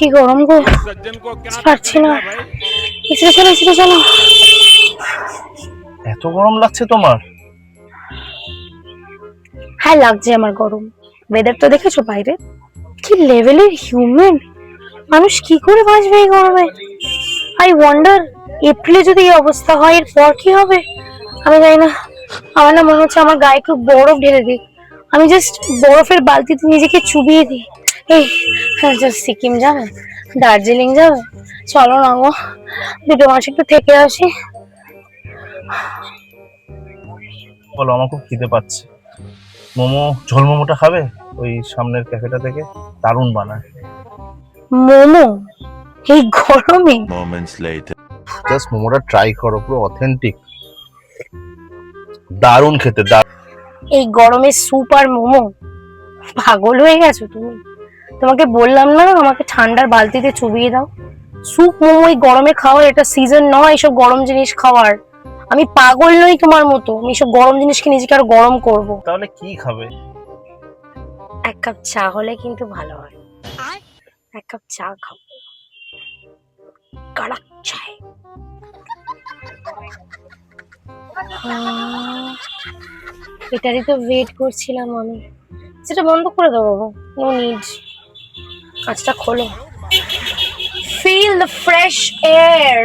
কি গরম গো, পারছি না। এসে চলো, এসে চলো। এত গরম লাগছে তোমার? হ্যাঁ লাগছে আমার গরম। ওয়েদার তো দেখেছো বাইরে কি লেভেলের হিউমিড। মানুষ কি করে বাঁচবে এই গরমে? আই ওয়ান্ডার, এপ্রিলে যদি এই অবস্থা হয় এরপর কি হবে আমি জানি না। আমার না মনে হচ্ছে আমার গায়ে একটু বরফ ঢেলে দিই, আমি জাস্ট বরফের বালতিতে নিজেকে চুবিয়ে দিই। এই জাস্ট সিকিম যাবে, দার্জিলিং যাবে, চলো না গো, 2 মাস একটু থেকে আসি। বলো, আমার খুব খিদে পাচ্ছে। মোমো, ঝোল মোমোটা খাবে? ওই সামনের ক্যাফেটা থেকে দারুণ বানায়। মোমো এই গরমে? জাস্ট মোমোটা ট্রাই করো, পুরো অথেন্টিক, দারুণ খেতে। এই গরমে স্যুপ আর মোমো? পাগল হয়ে গেছো তুমি? তোমাকে বললাম না আমাকে ঠান্ডার বালতিতে চুবিয়ে দাও। স্যুপ মোমো এই গরমে খাওয়ার এটা সিজন নয় এসব গরম জিনিস খাওয়ার। আমি পাগল নই তোমার মতো, আমি এসব গরম জিনিসকে নিজেকে আর গরম করব। তাহলে কি খাবে? 1 কাপ চা হলে কিন্তু ভালো হয়। 1 কাপ চা খাবো, কাড়াক চায়। এটারই তো ওয়েট করছিলাম আমি। সেটা বন্ধ করে দাও বাবা, নো নিড। কাজটা খোলো, ফিল দ্য ফ্রেশ এয়ার।